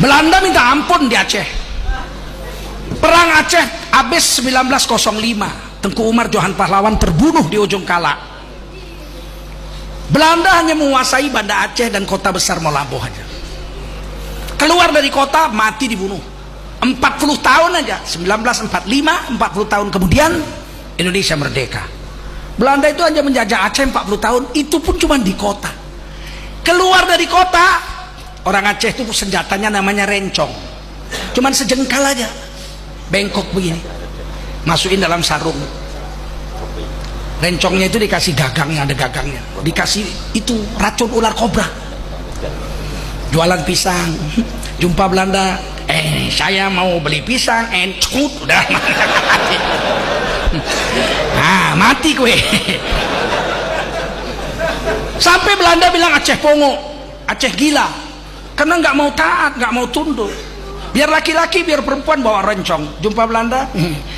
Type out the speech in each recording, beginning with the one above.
Belanda minta ampun di Aceh. Perang Aceh habis 1905. Tengku Umar Johan Pahlawan terbunuh di ujung Kala. Belanda hanya menguasai Banda Aceh dan kota besar Molaboh aja. Keluar dari kota mati dibunuh. 40 tahun aja, 1945, 40 tahun kemudian Indonesia merdeka. Belanda itu hanya menjajah Aceh 40 tahun, itu pun cuma di kota. Keluar dari kota, orang Aceh itu senjatanya namanya rencong. Cuman sejengkal aja, bengkok begini, masukin dalam sarung. Rencongnya itu dikasih gagangnya, ada gagangnya, dikasih itu racun ular kobra. Jualan pisang, jumpa Belanda, saya mau beli pisang, encut, udah mati. Nah, mati kue. Sampai Belanda bilang Aceh pongo, Aceh gila, karena nggak mau taat, nggak mau tunduk. Biar laki-laki, biar perempuan bawa rencong. Jumpa Belanda,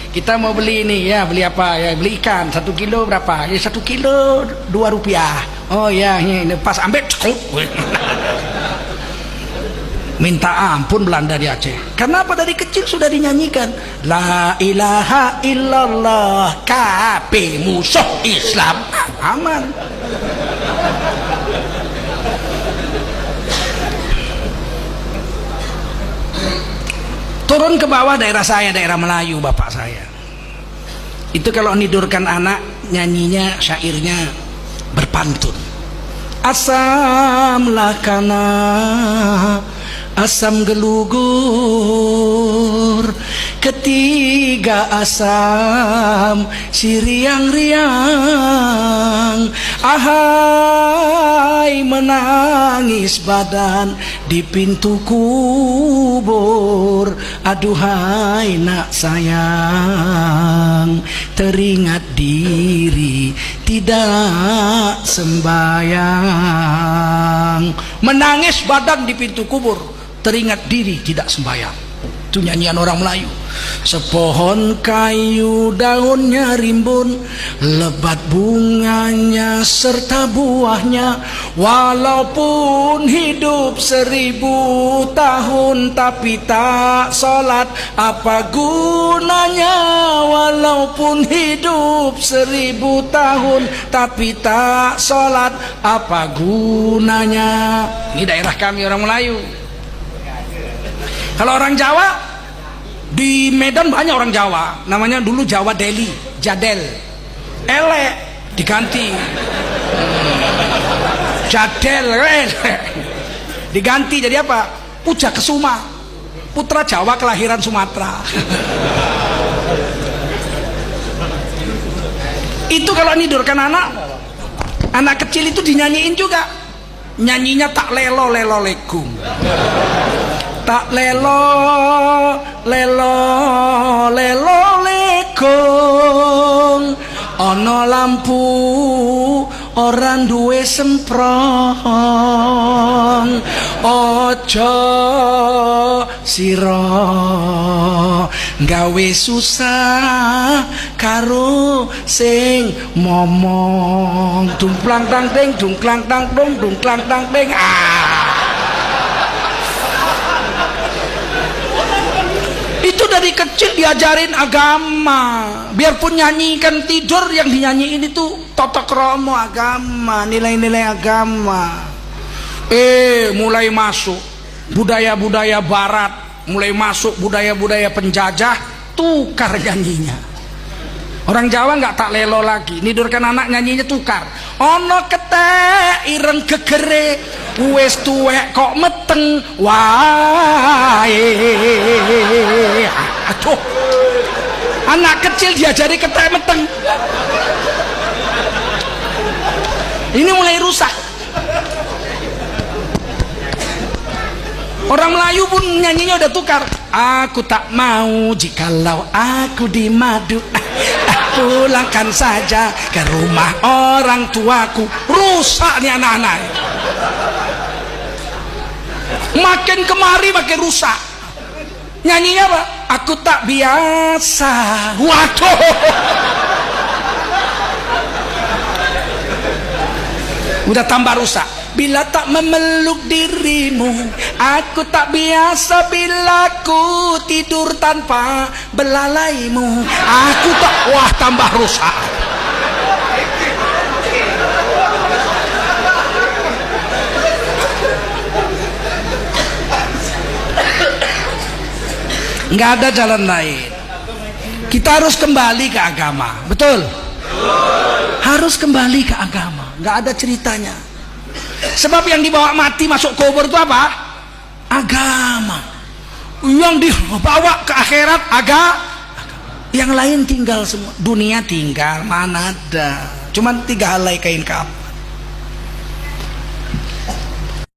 kita mau beli ini, ya beli apa? Ya beli ikan, 1 kilo berapa? Ya 1 kilo 2 rupiah. Oh ya, ini pas ambil cekuk. Minta ampun Belanda di Aceh. Karena apa? Dari kecil sudah dinyanyikan La ilaha illallah, kape musuh Islam, aman. Turun ke bawah daerah saya, daerah Melayu, bapak saya itu kalau nidurkan anak nyanyinya, syairnya berpantun. Asam lakana, asam gelugur, ketiga asam si riang-riang, ahai menangis badan di pintu kubur, aduhai nak sayang, teringat diri tidak sembayang. Menangis badan di pintu kubur, teringat diri tidak sembahyang. Itu nyanyian orang Melayu. Sepohon kayu daunnya rimbun, lebat bunganya serta buahnya, walaupun hidup 1000 tahun tapi tak sholat, apa gunanya? Walaupun hidup 1000 tahun tapi tak sholat, apa gunanya? Ini daerah kami orang Melayu. Kalau orang Jawa, di Medan banyak orang Jawa, namanya dulu Jawa Deli, Jadel, elek diganti Jadel, diganti jadi apa? Puja Kesuma, putra Jawa kelahiran Sumatera. Itu kalau nidurkan anak kecil itu dinyanyiin juga, nyanyinya tak lelo lelo legum. Tak lelo lelo lelo legong, ono lampu orang duwe semprong, ojo siro gawe susah karo sing momong, dungklang tang ding, dungklang tang dong, dungklang tang ding. Itu dari kecil diajarin agama. Biarpun nyanyikan tidur, yang dinyanyiin itu totok romo agama, nilai-nilai agama. Mulai masuk budaya-budaya barat, mulai masuk budaya-budaya penjajah, tukar nyanyinya. Orang Jawa nggak tak lelo lagi, nidurkan anak nyanyinya tukar. Ono ketek ireng gegere, wes tuwek kok meteng wae. Aduh, anak kecil diajari ketek meteng. Ini mulai rusak. Orang Melayu pun nyanyinya udah tukar. Aku tak mau jikalau aku di madu, pulangkan saja ke rumah orang tuaku. Rusak nih anak-anak. Makin kemari makin rusak. Nyanyinya apa? Aku tak biasa. Waduh. Udah tambah rusak. Bila tak memeluk dirimu, aku tak biasa bila ku tidur tanpa belalaimu. Aku tak, wah tambah rusak. Nggak ada jalan lain. Kita harus kembali ke agama, betul? Harus kembali ke agama, nggak ada ceritanya. Sebab yang dibawa mati masuk kubur itu apa? Agama. Yang dibawa ke akhirat agama. Yang lain tinggal semua. Dunia tinggal, mana ada. Cuman 3 helai kain kafan.